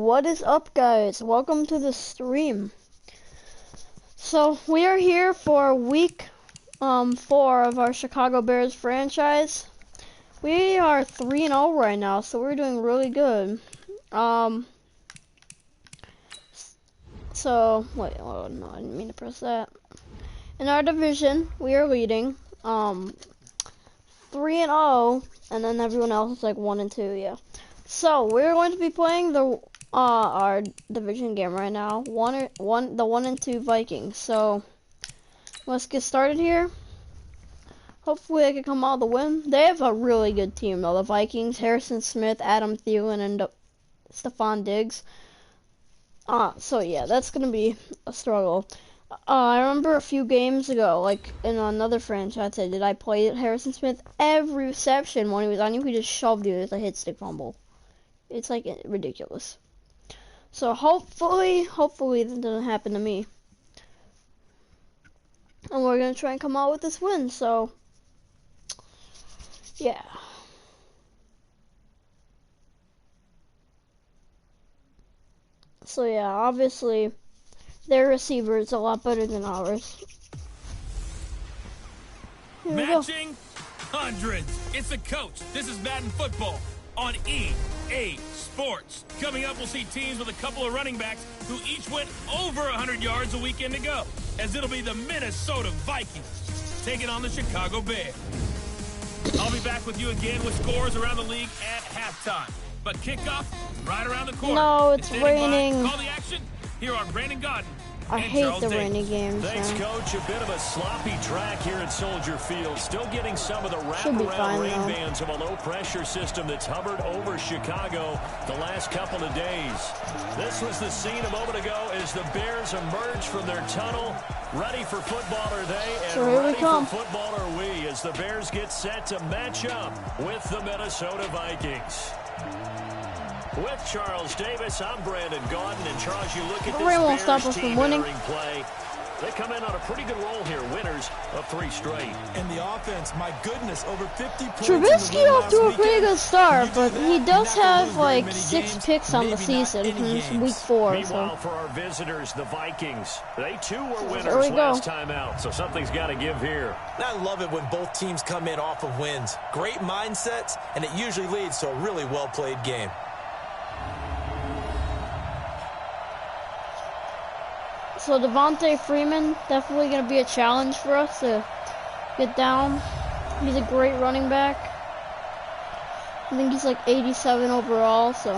what is up, guys? Welcome to the stream. So we are here for week 4 of our Chicago Bears franchise. We are 3-0 right now, so we're doing really good. So wait, oh no, I didn't mean to press that. In our division, we are leading 3-0, and then everyone else is like 1-2. Yeah. So we're going to be playing the our division game right now. The 1-2 Vikings. So let's get started here. Hopefully I can come out with a win. They have a really good team though. The Vikings, Harrison Smith, Adam Thielen, and Stephon Diggs. So yeah, that's gonna be a struggle. I remember a few games ago, like in another franchise, I played Harrison Smith every reception when he was on you. He just shoved you as a hit stick fumble. It's like ridiculous. So hopefully that doesn't happen to me. And we're gonna try and come out with this win. So yeah. So yeah, obviously their receiver is a lot better than ours. Here Matching hundreds. It's the coach. This is Madden football on EA Sports. Coming up, we'll see teams with a couple of running backs who each went over 100 yards a weekend ago, as it'll be the Minnesota Vikings taking on the Chicago Bears. I'll be back with you again with scores around the league at halftime. But kickoff right around the corner. No, it's raining. Call the action. Here are Brandon Godden. I hate the rainy games. Thanks, man. Coach. A bit of a sloppy track here at Soldier Field. Still getting some of the wraparound rain bands of a low-pressure system that's hovered over Chicago the last couple of days. This was the scene a moment ago as the Bears emerged from their tunnel. Ready for football are they, and so here ready we come. for football are we as the Bears get set to match up with the Minnesota Vikings. With Charles Davis, I'm Brandon Godden, and Charles, you look at this won't stop Bears us from team winning. entering play. They come in on a pretty good roll here, winners of 3 straight. And the offense, my goodness, over 50 points. Trubisky off to a pretty good start, but he does have like 6 picks on the season in week 4. Meanwhile, So for our visitors, the Vikings, they too were winners last time out, so something's got to give here. I love it when both teams come in off of wins. Great mindsets, and it usually leads to a really well-played game. So Devontae Freeman, definitely going to be a challenge for us to get down. He's a great running back. I think he's like 87 overall, so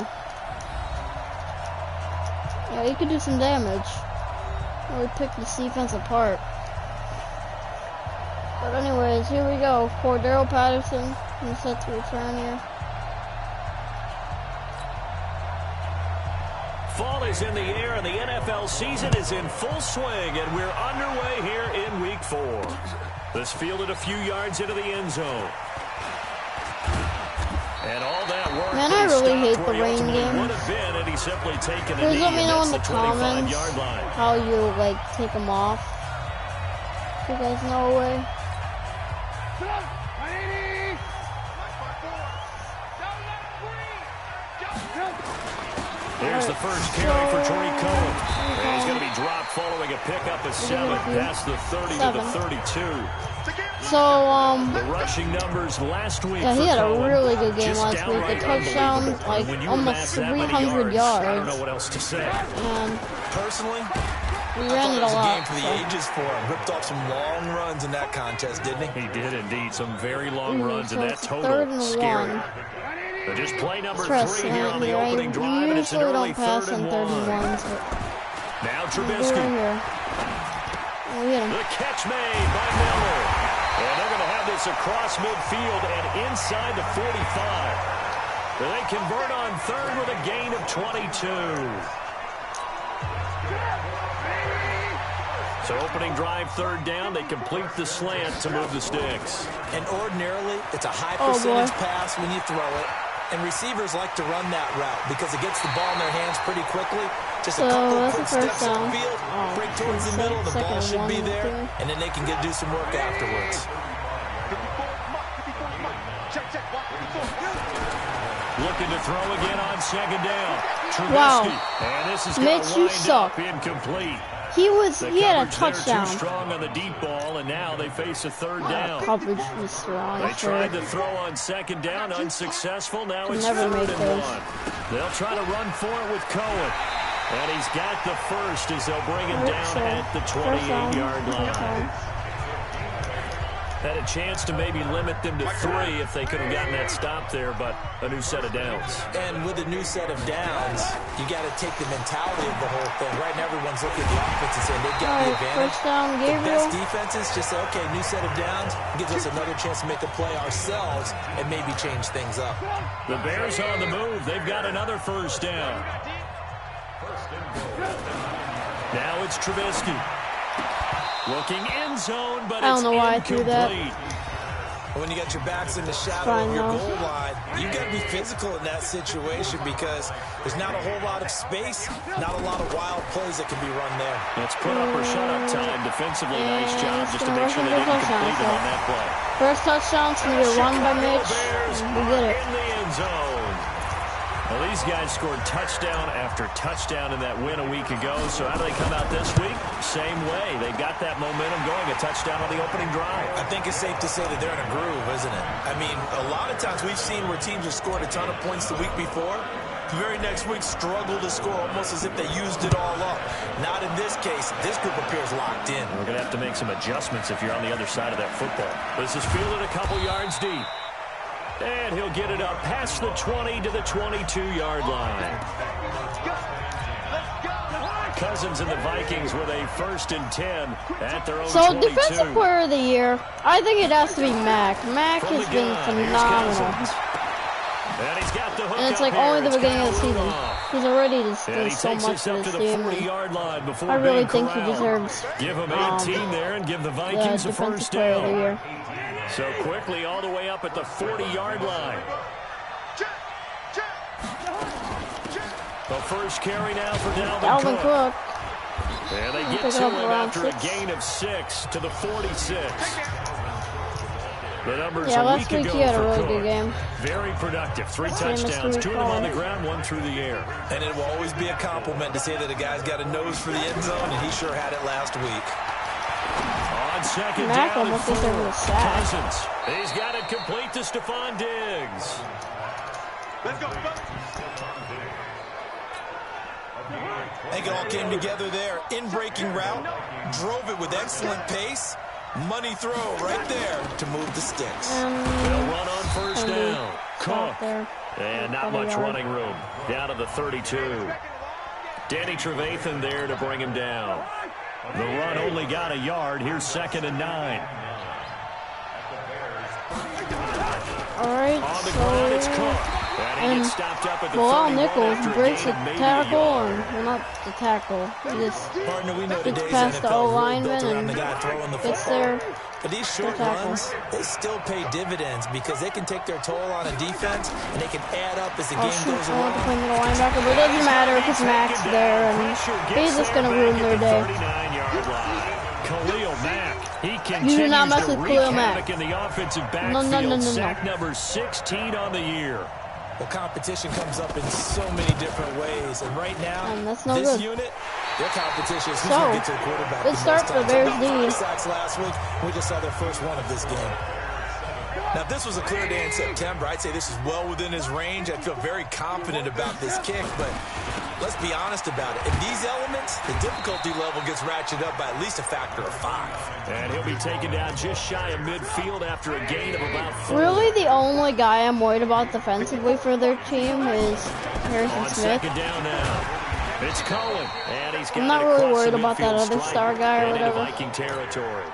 yeah, he could do some damage. Really pick this defense apart. But anyways, here we go. Cordero Patterson is set to return here. Fall is in the air, and the NFL season is in full swing, and we're underway here in Week 4. This fielded a few yards into the end zone. And all that work. Man, I really hate the rain games. Would have been had he simply taken a Please knee, let me know in and the that's the comments 25-yard line. how you like take them off. You guys know a way. Here's the first carry for Tariq Cohen. And he's going to be dropped following a pickup of 7 past the 30 to the 32. So, The rushing numbers last week. yeah, he had a really good game Just last week. The downright touchdown, unbelievable. like, When you almost amass that many 300 yards, I don't yards. know what else to say. And Personally, we I ran thought it it a was a lot. game for the ages for him. Ripped off some long runs in that contest, didn't he? He did indeed. Some very long runs, So and that it's total 3rd and scary. 1. But just play number Trust 3 me, here on the opening drive, and it's an usually early don't pass 3rd on and 3rd 1. and 1. So Now right Trubisky. here. Oh, we hit him. The catch made by Miller. And they're going to have this across midfield and inside the 45. They convert on 3rd with a gain of 22. So opening drive 3rd down, they complete the slant to move the sticks. And ordinarily, it's a high percentage pass when you throw it. And receivers like to run that route because it gets the ball in their hands pretty quickly. Just a couple of quick steps upfield, break towards the middle, the ball should be there, and then they can do some work afterwards. Looking to throw again on 2nd down. Wow. And this is Mitch, you suck. Incomplete. He had a touchdown. Too strong on the deep ball, and now they face a third down. Coverage was strong. They tried to throw on second down, unsuccessful. Now it's Never third made and those. 1. They'll try to run for it with Cohen. And he's got the first as they'll bring him down at the 28-yard line. Had a chance to maybe limit them to 3 if they could have gotten that stop there, but a new set of downs. And with a new set of downs, you got to take the mentality of the whole thing. Right now, everyone's looking at the offense and saying they've got the advantage. First down, Gabriel. The best defenses just say, okay, new set of downs, gives us another chance to make a play ourselves and maybe change things up. The Bears on the move. They've got another first down. Now it's Trubisky. Looking end zone, but I don't know why I threw that. When you got your backs in the shadow of your goal line, you've got to be physical in that situation because there's not a whole lot of space, not a lot of wild plays that can be run there. Let's put up or shut up time defensively. Nice job just to make sure they didn't complete it on that play. First touchdown, so we run by Mitch. We did it. In the end zone. Well, these guys scored touchdown after touchdown in that win a week ago. So how do they come out this week? Same way. They got that momentum going. A touchdown on the opening drive. I think it's safe to say that they're in a groove, isn't it? I mean, a lot of times we've seen where teams have scored a ton of points the week before. The very next week struggle to score almost as if they used it all up. Not in this case. This group appears locked in. We're going to have to make some adjustments if you're on the other side of that football. This is fielded a couple yards deep. And he'll get it up past the 20 to the 22-yard line. Cousins and the Vikings with a 1st and 10 at their own 22. Defensive player of the year, I think it has to be Mac. Mac has been phenomenal. And he's got the hook. And it's like only the beginning of the season. He's already done so much for this team. I really think he deserves give him 18 there and give the Vikings a first down. Player of the year. So quickly all the way up at the 40-yard line. The first carry now for Dalvin Cook. And they get to him after a gain of 6 to the 46. The numbers a week ago he had a really Cook. good game. Very productive. 3 touchdowns, 2 of them on the ground, 1 through the air. And it will always be a compliment to say that a guy's got a nose for the end zone, and he sure had it last week. On second Mac down almost gets over the sack. Cousins. He's got it complete to Stephon Diggs. Let's go. I think it all came together there. In-breaking route, drove it with excellent pace. Money throw right there to move the sticks. They'll run on first down. Cook. And not much running room. Down to the 32. Danny Trevathan there to bring him down. The run only got a yard. Here's 2nd and 9. All right, on the ground, it's Cook. And he gets stopped up at the Bilal Nichols breaks the tackle, well, not the tackle. He just gets past the O-lineman and gets there. But these short runs, they still pay dividends because they can take their toll on a defense and they can add up as the game goes along. To play middle linebacker, but it doesn't matter because Mac's there and he's just going to ruin their day. Khalil Mack, he You do not mess with Khalil Mack in the offensive backfield. No. Sack number 16 on the year. The competition comes up in so many different ways, and right now, this unit, their competition is who's going to get to the quarterback. Good start for Bears D. Sacks last week. We just saw their first one of this game. Now, if this was a clear day in September, I'd say this is well within his range. I feel very confident about this kick, but let's be honest about it. In these elements, the difficulty level gets ratcheted up by at least a factor of 5. And he'll be taken down just shy of midfield after a gain of about 4. Really, the only guy I'm worried about defensively for their team is Harrison Smith. Second down now. It's Cohen, and he's got I'm not really worried about that other star guy or whatever. Viking territory.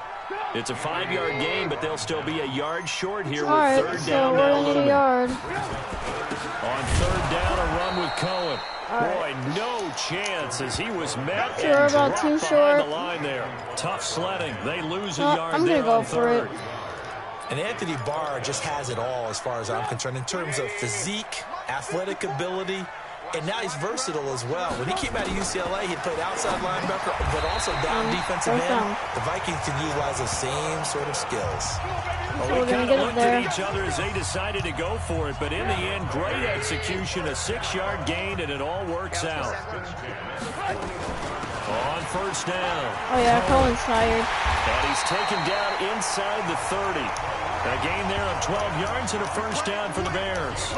It's a 5-yard gain, but they'll still be a yard short here with third So down. we're a yard. On third down, a run with Cohen. Boy, no chance as he was met We're and about dropped too behind short. the line there. Tough sledding. They lose a yard I'm there gonna go on for third. it. And Anthony Barr just has it all as far as I'm concerned in terms of physique, athletic ability, And now he's versatile as well. When he came out of UCLA, he played outside linebacker, but also down defensive end. The Vikings can utilize the same sort of skills. Well, we kind of looked at each other as they decided to go for it, but in the end, great execution, a 6-yard gain, and it all works out. On first down. Oh, yeah, Cohen's tired. And he's taken down inside the 30. A gain there of 12 yards and a first down for the Bears.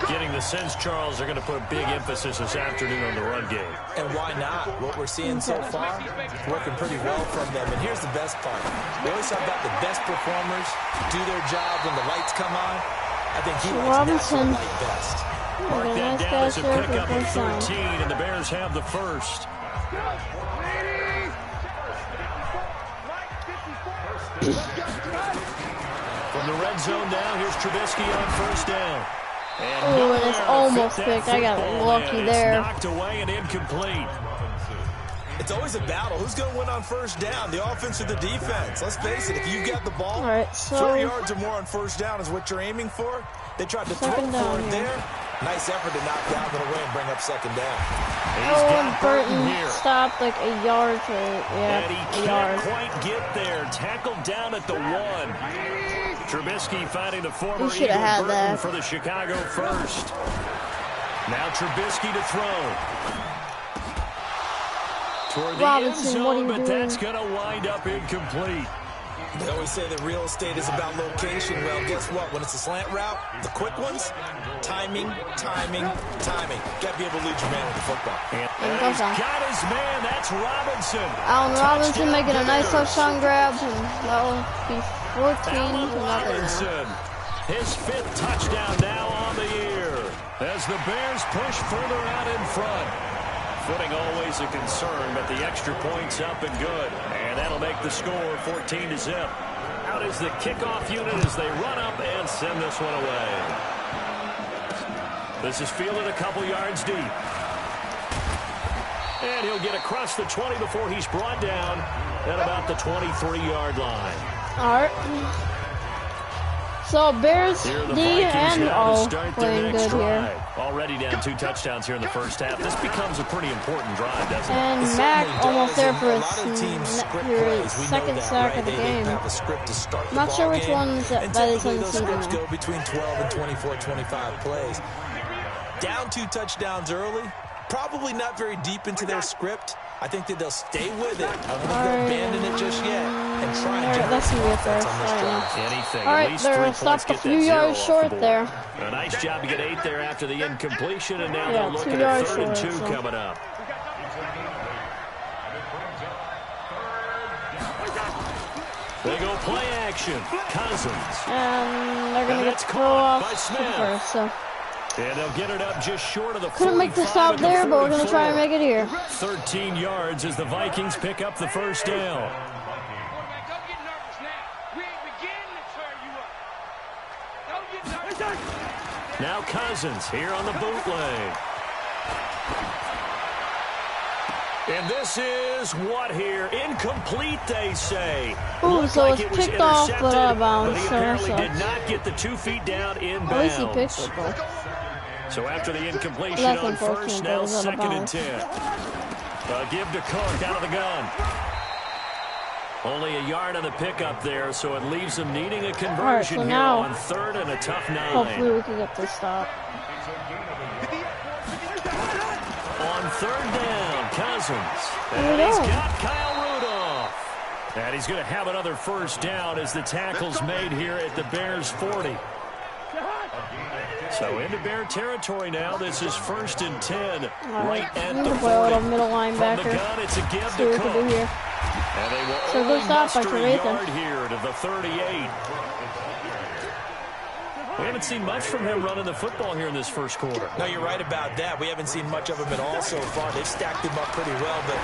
Getting the sense, Charles, they're going to put a big emphasis this afternoon on the run game. And why not? What we're seeing so far, working pretty well from them. And here's the best part. We always talk about the best performers do their job when the lights come on. I think he likes natural light best. Mark that down as a pickup of 13, and the Bears have the first. From the red zone now, here's Trubisky on first down. Oh, and it's almost picked. I got lucky there. Knocked away and incomplete. It's always a battle. Who's going to win on first down, the offense or the defense? Let's face it, if you've got the ball, 3 yards or more on first down is what you're aiming for. They tried to throw for it there. Nice effort to knock down the away and bring up second down. And Burton stopped like a yard for and he can't quite get there. Tackled down at the 1. Trubisky finding the former Eagle Burton for the Chicago first. Now Trubisky to throw. Toward the end zone, but that's going to wind up incomplete. They always say that real estate is about location. Well, guess what? When it's a slant route, the quick ones, timing. Got to be able to lead your man with the football. And he's got his man. That's Robinson. Allen Robinson making a nice touchdown grab. And that will be 14-0. His 5th touchdown now on the year as the Bears push further out in front. Footing always a concern, but the extra point's up and good. And that'll make the score 14-0. Out is the kickoff unit as they run up and send this one away. This is fielded a couple yards deep. And he'll get across the 20 before he's brought down at about the 23-yard line. All right. So Bears D and O playing good here. Already down 2 touchdowns here in the first half. This becomes a pretty important drive, doesn't it? And Mac almost there for his second sack of the game. I'm not sure which ones that is on the season. Go between 12 and 24, 25 plays. Down 2 touchdowns early. Probably not very deep into their script. I think that they'll stay with it. I don't think they'll abandon it just yet and try and generate offense on this drive. All right, they're stopped a few yards short there. A nice job to get 8 there after the incompletion, and now they're looking at 3rd and 2 coming up. They go play action. Cousins. And they're going to get throw off first, so. And they'll get it up just short of the 45. Couldn't make the stop there, but we're going to try and make it here. 13 yards as the Vikings pick up the first down. Now Cousins here on the bootleg. And this is what here? Incomplete, they say. Ooh, so it's picked off, but out of bounds. But he apparently did not get the 2 feet down inbounds. At least he picked it, though. So after the incompletion on first, now 2nd and 10. Give to Cook out of the gun. Only a yard on the pickup there, so it leaves them needing a conversion here on 3rd and a tough 9. Hopefully we can get this stop. On 3rd down, Cousins. And he's got Kyle Rudolph. And he's going to have another first down as the tackle's made here at the Bears' 40. So into Bear territory now. This is 1st and 10. Right at the 40. Middle linebacker. From the gun, it's a give to Cook. And they will only muster a yard here to the 38. We haven't seen much from him running the football here in this first quarter. No, you're right about that. We haven't seen much of him at all so far. They've stacked him up pretty well, but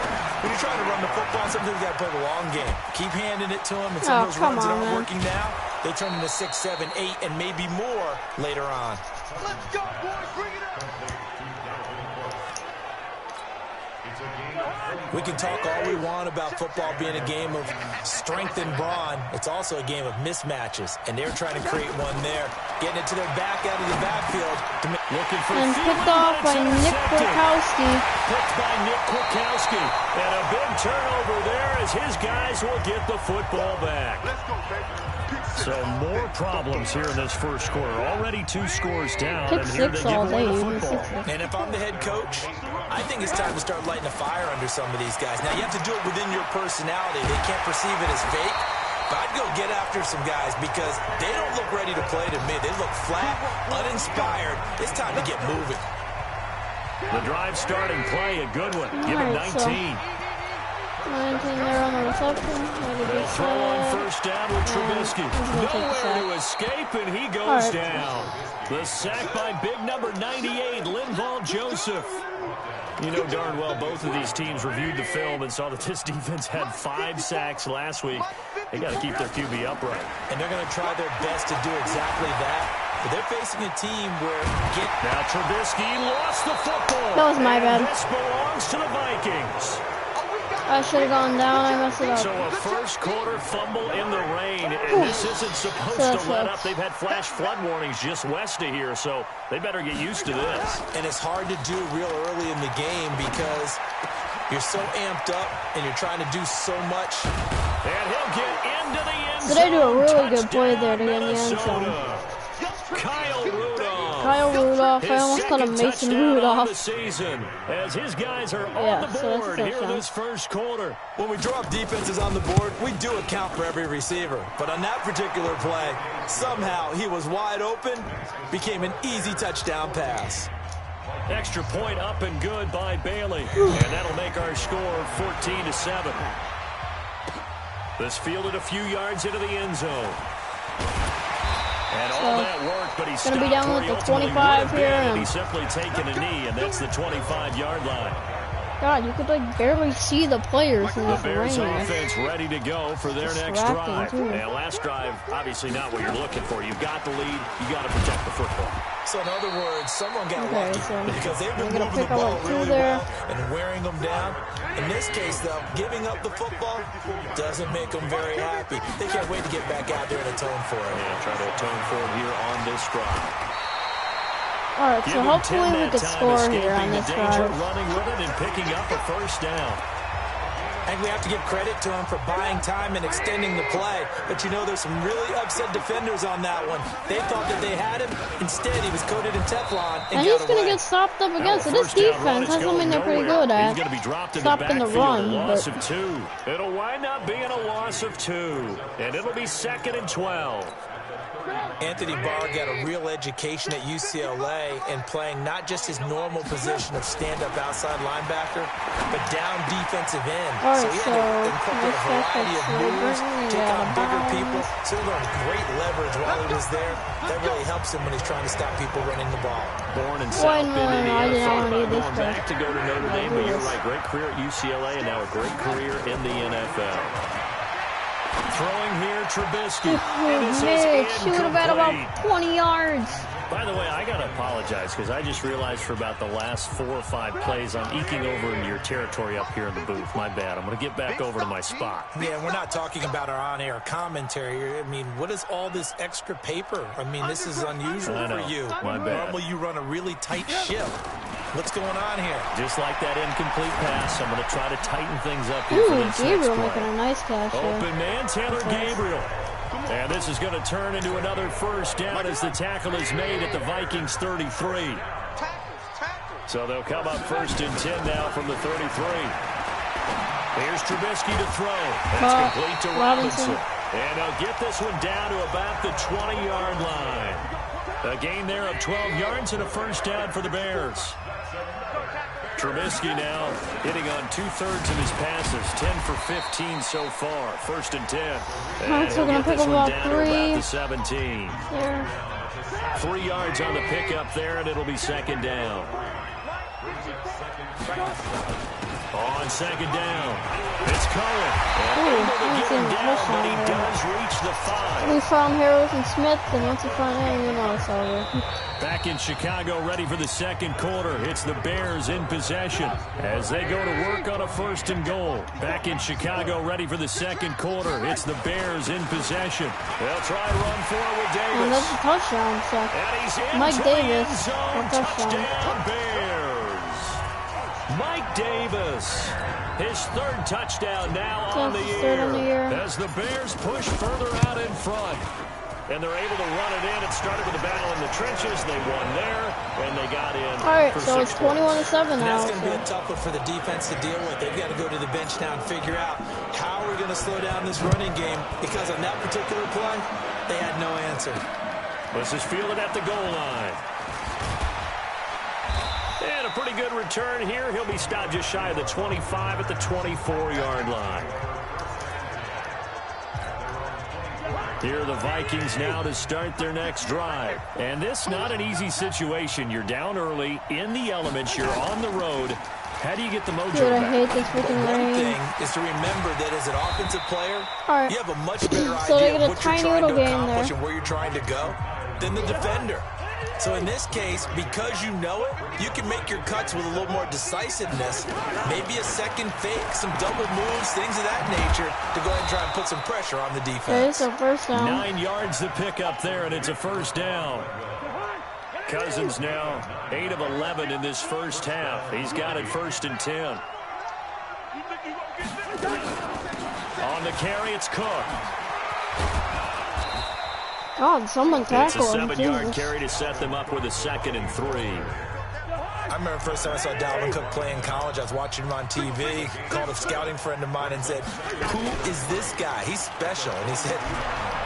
when you're trying to run the football, sometimes you got to play the long game. Keep handing it to him, and some of those runs that aren't working now, they turn into 6, 7, 8, and maybe more later on. Let's go, boys. Bring it up. We can talk all we want about football being a game of strength and brawn. It's also a game of mismatches, and they're trying to create one there. Getting it to their back out of the backfield. Looking for and picked off by Nick Kwiatkowski. Picked by Nick Kwiatkowski. And a big turnover there as his guys will get the football back. So more problems here in this first quarter. Already 2 scores down. Pick and here they six give all away day. the football. And if I'm the head coach, I think it's time to start lighting a fire under some of these guys. Now, you have to do it within your personality. They can't perceive it as fake. But I'd go get after some guys because they don't look ready to play to me. They look flat, uninspired. It's time to get moving. The drive starting play, a good one. Give him 19. So 19 there on the reception. They'll throw on first down with Trubisky. Nowhere to escape, and he goes down. The sack by big number 98, Linval Joseph. You know darn well both of these teams reviewed the film and saw that this defense had 5 sacks last week. They got to keep their QB upright. And they're going to try their best to do exactly that. But they're facing a team where... Now Trubisky lost the football. That was my bad. This belongs to the Vikings. I should have gone down. I messed it up. So a first quarter fumble in the rain, and this isn't supposed to let up. They've had flash flood warnings just west of here, so they better get used to this. And it's hard to do real early in the game because you're so amped up and you're trying to do so much. And he'll get into the end zone. So they do a really good play there to get in the end zone. Kyle Rudolph. I almost called him Mason Rudolph. Season, as his guys are on the board here in this first quarter. When we drop defenses on the board, we do account for every receiver. But on that particular play, somehow he was wide open, became an easy touchdown pass. Extra point up and good by Bailey. And that'll make our score 14-7. This fielded a few yards into the end zone. And all that work, but he's going to be down with the 25 here. And he's simply taking a knee, and that's the 25-yard line. God, you could like barely see the players in this rain. The Bears offense ready to go for their next drive. And last drive, obviously not what you're looking for. You've got the lead. You got to protect the football. So in other words, someone got lucky because they've been moving the ball up really well and wearing them down. In this case, though, giving up the football doesn't make them very happy. They can't wait to get back out there and atone for it. Yeah, try to atone for it here on this drive. All right, so hopefully we can score here on this drive. Running with it and picking up a first down. I think we have to give credit to him for buying time and extending the play. But, you know, there's some really upset defenders on that one. They thought that they had him. Instead, he was coated in Teflon and he's going to get stopped up again. So this defense has something they're pretty good at. Stopping the run. Loss of 2. It'll wind up being a loss of 2. And it'll be 2nd and 12. Anthony Barr got a real education at UCLA and playing not just his normal position of stand-up outside linebacker, but down defensive end. Right, so he had to incorporate a variety of moves, take on bigger people. So he learned great leverage while he was there. That really helps him when he's trying to stop people running the ball. Born in South Bend, Indiana, thought about going back to go to Notre Dame, but you're right, great career at UCLA and now a great career in the NFL. Throwing here, Trubisky. She would have had about 20 yards. By the way, I got to apologize because I just realized for about the last 4 or 5 plays, I'm eking over into your territory up here in the booth. My bad. I'm going to get back over to my spot. Yeah, we're not talking about our on-air commentary here. I mean, what is all this extra paper? I mean, this is unusual for you. My bad. Normally, you run a really tight ship. What's going on here? Just like that incomplete pass, I'm going to try to tighten things up here for this Gabriel next play. Making a nice catch. Open man, Taylor Gabriel. And this is going to turn into another first down as the tackle is made at the Vikings 33. So they'll come up 1st and 10 now from the 33. Here's Trubisky to throw. That's complete to Robinson. And they'll get this one down to about the 20-yard line. A gain there of 12 yards and a first down for the Bears. Trubisky now hitting on 2/3 of his passes, 10 for 15 so far. 1st and 10. And so going to pick up about 3. The 17. There. 3 yards on the pickup there, and it'll be 2nd down. On 2nd down, it's Cohen. Able to get him down, but he does reach the 5. We found Harrison Smith, and once you find him, you know it's over. Back in Chicago, ready for the second quarter. It's the Bears in possession as they go to work on a 1st and goal. Back in Chicago, ready for the second quarter. It's the Bears in possession. They'll try to run for it with Davis. And that's a touchdown, so And he's in Mike Davis, a touchdown. touchdown Bears. Mike Davis, his 3rd touchdown now on the year as the Bears push further out in front. And they're able to run it in. It started with a battle in the trenches. They won there, and they got in. All right, so it's 21-7 now. That's going to be a tough one for the defense to deal with. They've got to go to the bench now and figure out how we're going to slow down this running game, because on that particular play, they had no answer. This is fielded at the goal line. And a pretty good return here. He'll be stopped just shy of the 25 at the 24-yard line. Here are the Vikings now to start their next drive. And this not an easy situation. You're down early, in the elements, you're on the road. How do you get the mojo back? I hate this freaking rain. One thing is to remember that as an offensive player, you have a much better so idea of what you're trying to accomplish and where you're trying to go than the defender. So in this case, because you know it, you can make your cuts with a little more decisiveness, maybe a second fake, some double moves, things of that nature, to go ahead and try and put some pressure on the defense. Okay, so 1st down. 9 yards to pick up there, and it's a 1st down. Cousins now 8 of 11 in this first half. He's got it 1st and 10. On the carry, it's Cook. God, someone tackled him. It's a 7-yard carry to set them up with a 2nd and 3. I remember the first time I saw Dalvin Cook play in college. I was watching him on TV, called a scouting friend of mine and said, "Who is this guy? He's special." And he said,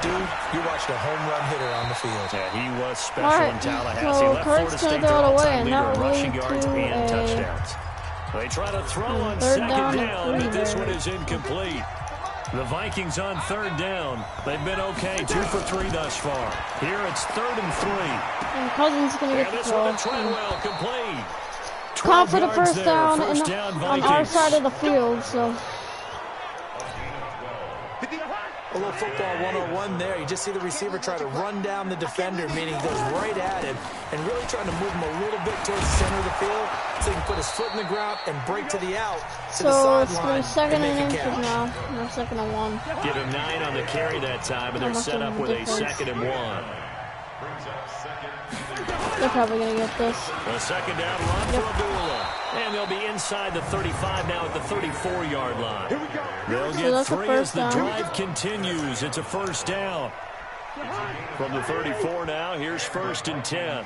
"Dude, you're watching a home run hitter on the field." Yeah, he was special in Tallahassee. So Left Florida State their all-time leader in rushing yards and touchdowns. They try to throw on 2nd down, but this one is incomplete. The Vikings on 3rd down. They've been okay, 2 for 3 thus far. Here it's 3rd and 3. And Cousins going to get the throw. Treadwell complete. Caught for the 1st down, on our side of the field, so. A little football 101 there. You just see the receiver try to run down the defender, meaning he goes right at him and really trying to move him a little bit towards the center of the field so he can put his foot in the ground and break to the out to the sideline. So it's 2nd and inches now. No, 2nd and 1. Give him 9 on the carry that time, and they're set up with a 2nd and 1. They're probably going to get this. A 2nd down run for Abdullah. And they'll be inside the 35 now at the 34-yard line. They'll get 3 as the drive continues. It's a 1st down. From the 34 now, here's 1st and 10.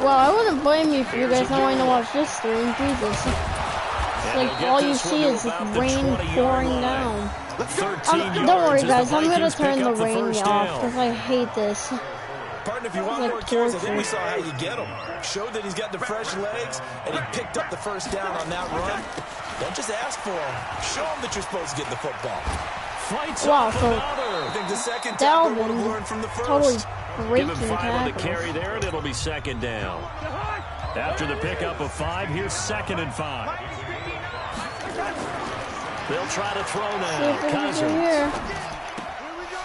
Well, I wouldn't blame you if you guys don't want to watch this stream. Jesus. It's like all you see is rain pouring down. Don't worry, guys. I'm going to turn the rain off because I hate this. Partner, if you want more carries, I think we saw how you get him. Showed that he's got the fresh legs, and he picked up the 1st down on that run. Don't just ask for him. Show him that you're supposed to get the football. Wow, so I think the 2nd down would have learned from the 1st. Totally breaking Give him 5 on the tackles. carry there, and it'll be 2nd down. After the pickup of 5, here's 2nd and 5. They'll try to throw now. Cousins.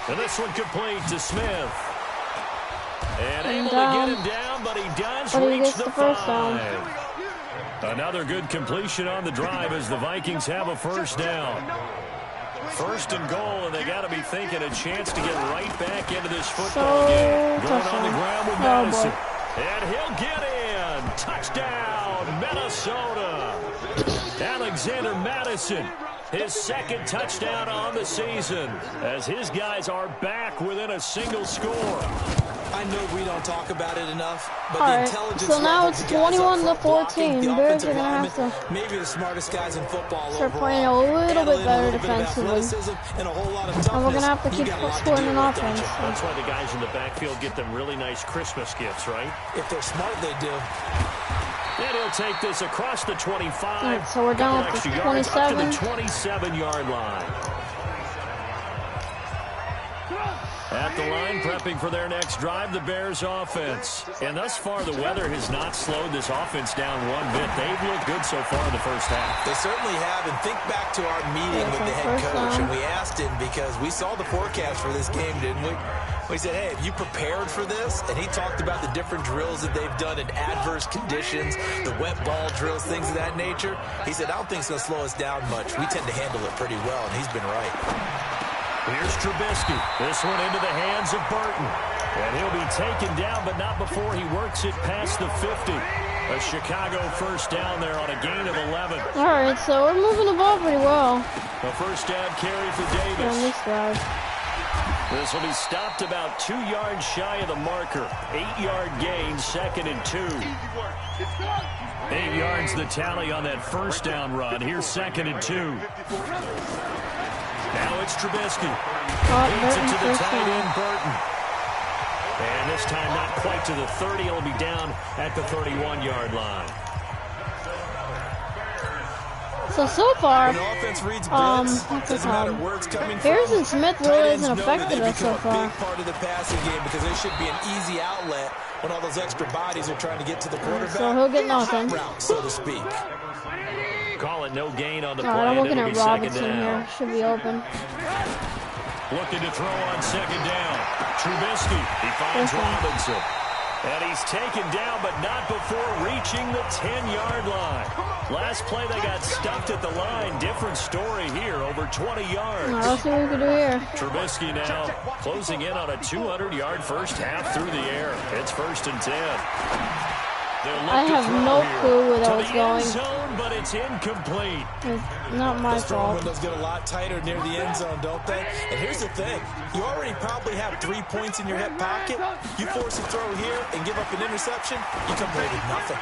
And this one complete to Smith. And able to get him down, but he does reach the 5. Another good completion on the drive as the Vikings have a 1st down. 1st and goal, and they got to be thinking a chance to get right back into this football game. Going on the ground with Madison. And he'll get in. Touchdown, Minnesota. Alexander Madison, his 2nd touchdown on the season, as his guys are back within a single score. I know we don't talk about it enough, but All the right, intelligence so now level it's of the guys 21 to up front 14. blocking, the Bears are offensive gonna linemen, have to maybe the smartest guys in football start overall. playing a little bit better Add a little bit of defensively. athleticism and a whole lot of toughness. And we're gonna have to You keep got a lot to scoring deal an with, don't offense. you? That's why the guys in the backfield get them really nice Christmas gifts, right? If they're smart, they do. And he'll take this across the 25. All right, so we're down at the 27. Up to the 27-yard line. At the line, prepping for their next drive, the Bears offense. And thus far, the weather has not slowed this offense down one bit. They've looked good so far in the first half. They certainly have. And think back to our meeting with the head coach, and we asked him because we saw the forecast for this game, didn't we? We said, hey, have you prepared for this? And he talked about the different drills that they've done in adverse conditions, the wet ball drills, things of that nature. He said, I don't think it's going to slow us down much. We tend to handle it pretty well, and he's been right. Here's Trubisky. This one into the hands of Burton. And he'll be taken down, but not before he works it past the 50. A Chicago first down there on a gain of 11. All right, so we're moving the ball pretty well. A first down carry for Davis. On this drive. This will be stopped about 2 yards shy of the marker. 8-yard gain, 2nd and 2. 8 yards the tally on that first down run. Here's 2nd and 2. Now it's Trubisky. Leads it to the tight end, Burton. And this time not quite to the 30. He'll be down at the 31-yard line. So far, when the offense reads blitz, doesn't matter where it's coming from. Harrison Smith really hasn't affected us so far. Big part of the passing game because they should be an easy outlet when all those extra bodies are trying to get to the quarterback. So he'll get nothing. Route, so to speak. Call it no gain on the play. I'm looking at Robinson here. Should be open. Looking to throw on 2nd down. Trubisky. He finds Robinson. And he's taken down, but not before reaching the 10-yard line. Last play, they got stuffed at the line. Different story here, over 20 yards. Let's see what we can do here. Trubisky now closing in on a 200-yard first half through the air. It's 1st and 10. I have no clue where that was going. Zone, but it's incomplete. It's not my fault. Strong windows get a lot tighter near the end zone, don't they? And here's the thing. You already probably have 3 points in your hip pocket. You force a throw here and give up an interception, you come away with nothing.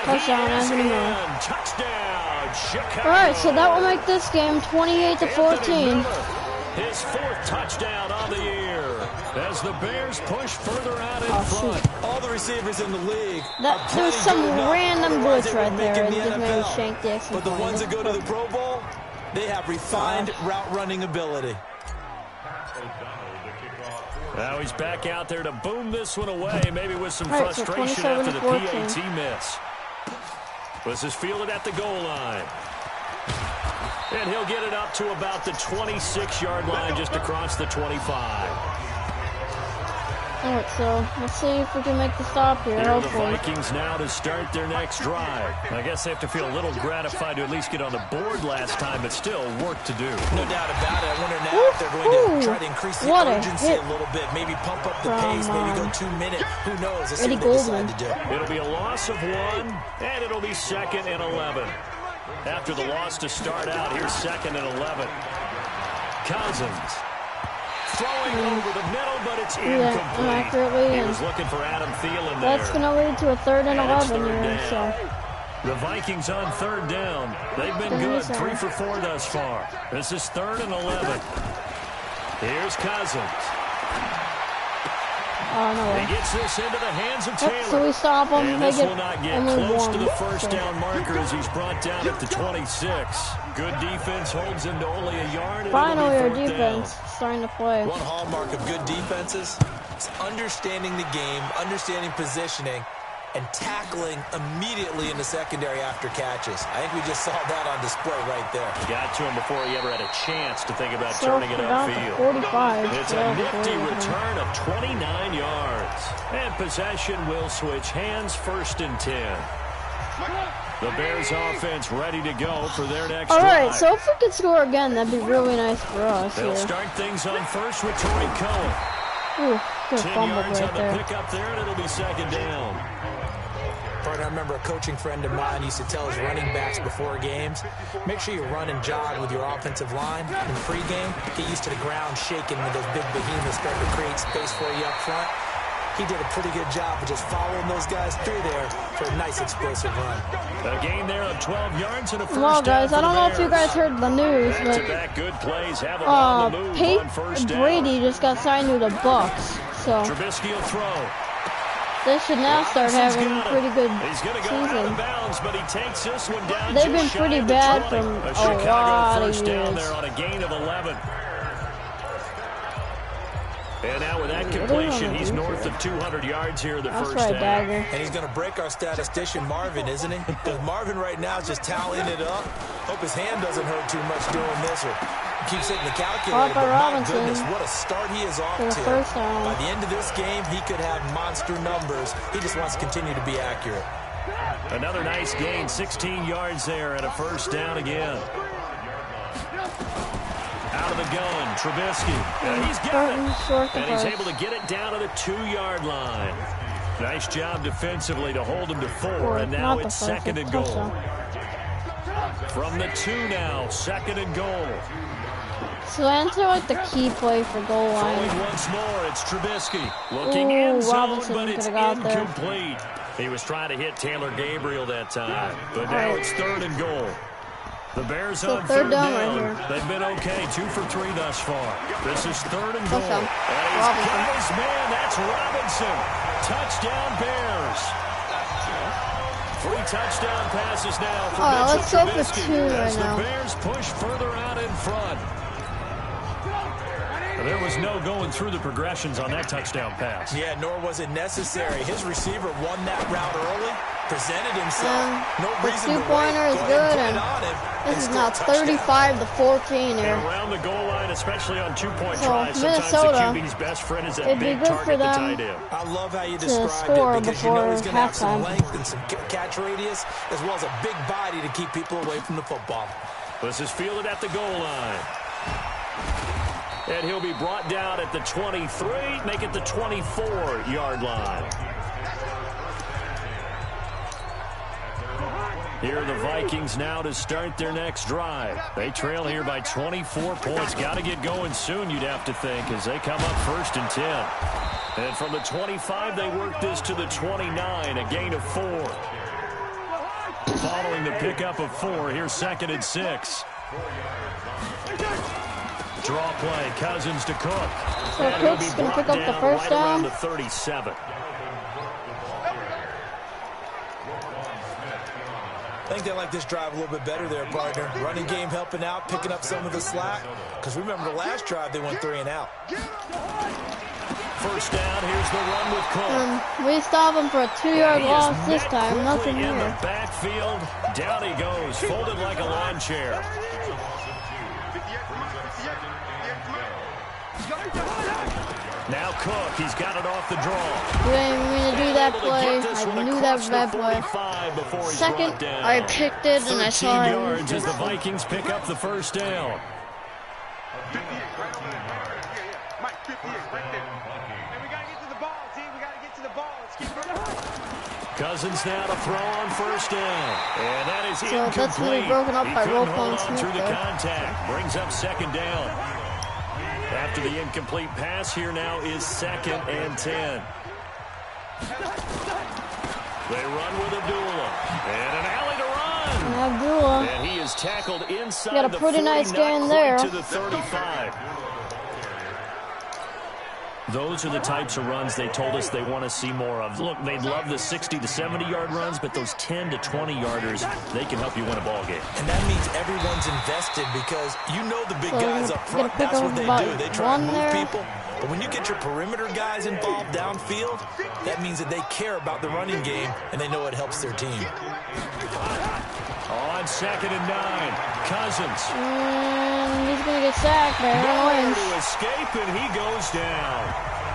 Touchdown, Anthony Miller. Touchdown, Chicago. All right, so that will make this game 28-14. His 4th touchdown on the year as the Bears push further out in front. All the receivers in the league. There was some random glitch right there. It just made me shank the extra point. But the ones that go to the Pro Bowl, they have refined route running ability. Now he's back out there to boom this one away, maybe with some frustration after the PAT miss. This is fielded at the goal line. And he'll get it up to about the 26-yard line, just across the 25. All right, so let's see if we can make the stop here. Here are the Vikings now to start their next drive. I guess they have to feel a little gratified to at least get on the board last time, but still work to do. No doubt about it. I wonder now if they're going to try to increase the urgency a little bit, maybe pump up the pace, maybe go 2 minutes. Who knows? Let's see what they decide to do. It'll be a loss of 1, and it'll be 2nd and 11. After the loss to start out, here's 2nd and 11. Cousins. Throwing over the middle, but it's incomplete. He was looking for Adam Thielen there. That's going to lead to a 3rd and 11 here. So. The Vikings on 3rd down. They've been good, 3 for 4 thus far. This is 3rd and 11. Here's Cousins. Oh, no. He gets this into the hands of Taylor. So we stop him. And this will not get close to the first down marker as he's brought down at the 26. Good defense holds him to only a yard. Finally, our defense starting to play. One hallmark of good defenses is understanding the game, understanding positioning, and tackling immediately in the secondary after catches. I think we just saw that on display right there. Got to him before he ever had a chance to think about turning it upfield. 45. It's a nifty return of 29 yards. And possession will switch hands, 1st and 10. The Bears offense ready to go for their next drive. All right, so if we could score again, that'd be really nice for us. They'll start things on first with Torrey Cohen. Ooh, good 10 yards right on the pickup there, and it'll be 2nd down. I remember a coaching friend of mine used to tell his running backs before games, make sure you run and jog with your offensive line in pregame. Get used to the ground shaking when those big behemoths start to create space for you up front. He did a pretty good job of just following those guys through there for a nice explosive run. A gain there of 12 yards and a first well, guys, down I don't know if you guys heard the news, but good plays have them on the move on first down. Brady just got signed to the Bucks, so Trubisky will throw. They should now start having a pretty good season. Bounds, but he takes this one down. They've been pretty bad from a lot of years. Down there on a gain of 11. And now with that completion, he's north of 200 yards here in the first half. Dagger. And he's going to break our statistician, Marvin, isn't he? Because Marvin right now is just tallying it up. Hope his hand doesn't hurt too much doing this or keeps hitting the calculator. But my goodness, what a start he is off to. By the end of this game, he could have monster numbers. He just wants to continue to be accurate. Another nice gain, 16 yards there and a first down again. Out of the gun, Trubisky. And he's got it. And he's able to get it down to the 2-yard line. Nice job defensively to hold him to 4, and now it's second and goal. From the 2 now, second and goal. So enter like the key play for goal line. Throwing once more, it's Trubisky. Looking in zone, but it's incomplete. He was trying to hit Taylor Gabriel that time, but now it's third and goal. The Bears on third down. Right, they've been okay, 2 for 3 thus far. This is third and goal. And he's got his man, that's Robinson. Touchdown Bears. 3 touchdown passes now for Mitchell Trubisky. Let's go for 2 as right now. The Bears push further out in front. There was no going through the progressions on that touchdown pass. Yeah, nor was it necessary. His receiver won that route early, presented himself. No reason to wait. Two-pointer is good, and this is now 35-14 here. And around the goal line, especially on 2-point tries, sometimes the QB's best friend is that big target, the tight end. I love how you described it, because you know he's going to have some length and some catch radius, as well as a big body to keep people away from the football. This is fielded at the goal line. And he'll be brought down at the 23, make it the 24-yard line. Here are the Vikings now to start their next drive. They trail here by 24 points. Got to get going soon, you'd have to think, as they come up 1st and 10. And from the 25, they work this to the 29, a gain of 4. Following the pickup of 4, here's 2nd and 6. Draw play, Cousins to Cook. So Cook's going to pick up the first down. Around the 37. I think they like this drive a little bit better there, partner. Running game helping out, picking up some of the slack. Because remember the last drive, they went 3 and out. First down, here's the run with Cook. We stop him for a 2-yard loss this time. Nothing in here. The backfield, down he goes, folded like a lawn chair. Now Cook, he's got it off the draw. We didn't mean to do that play. I knew that was that play. Second, I picked it and I saw it. 13 yards as the Vikings pick up the first down. Cousins now to throw on first down. And that is incomplete. That's really broken up by Roquan Smith through the contact. Brings up 2nd down. After the incomplete pass, here now is 2nd and 10. They run with Abdullah. And an alley to run. Abdullah. And he is tackled inside got a pretty nice gain there. To the 35. Those are the types of runs they told us they want to see more of. Look, they'd love the 60 to 70-yard runs, but those 10 to 20-yarders, they can help you win a ball game. And that means everyone's invested, because you know the big guys up front, that's what they do. They try and move people. But when you get your perimeter guys involved downfield, that means that they care about the running game, and they know it helps their team. On 2nd and 9, Cousins. He's going to get sacked by Aaron Lynch. To escape, and he goes down.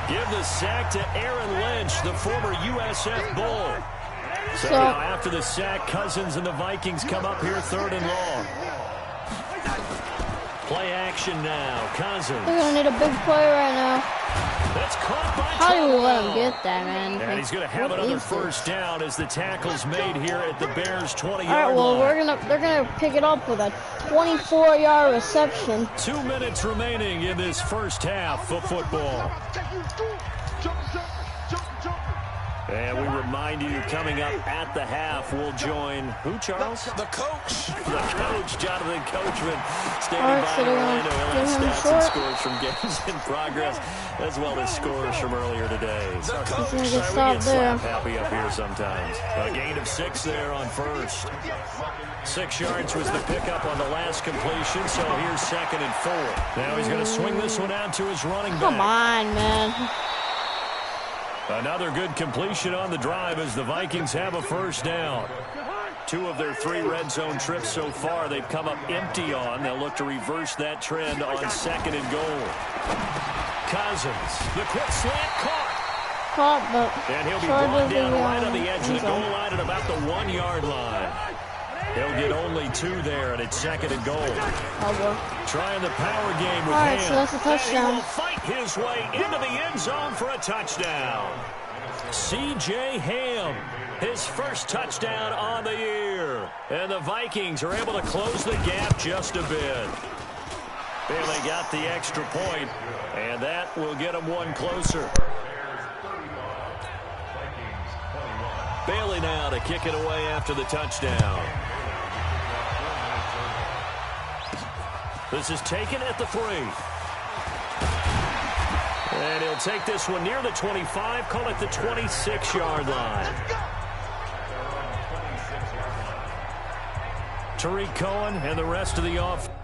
Give the sack to Aaron Lynch, the former USF Bull. So now after the sack, Cousins and the Vikings come up here 3rd and long. Play action now, Cousins. They're going to need a big play right now. That's caught by How do we let him get that, man? And he's going to have another first down as the tackle's made here at the Bears' 20-yard line. All right, well, they're gonna pick it up with a 24-yard reception. 2 minutes remaining in this first half of football. And we remind you, coming up at the half, we'll join who, Charles? The coach. The coach, Jonathan Coachman, standing by so Orlando. He'll have stats short. and scores from games in progress, as well as scores from earlier today. He's gonna get We get stopped there. slap happy up here sometimes. A gain of 6 there on first. 6 yards was the pickup on the last completion, so here's 2nd and 4. Now he's going to swing this one out to his running back. Come on, man. Another good completion on the drive as the Vikings have a first down. 2 of their 3 red zone trips so far they've come up empty on. They'll look to reverse that trend on 2nd and goal. Cousins, the quick slant caught. But and he'll be brought down right on the edge of the goal line at about the 1-yard line. He'll get only 2 there, and it's 2nd and goal. Oh, boy. Trying the power game with All right, Ham. so that's a touchdown. And he will fight his way into the end zone for a touchdown. C.J. Ham, his first touchdown on the year. And the Vikings are able to close the gap just a bit. Bailey got the extra point, and that will get them 1 closer. Bailey now to kick it away after the touchdown. This is taken at the 3. And he'll take this one near the 25, call it the 26-yard line. Tariq Cohen and the rest of the offense.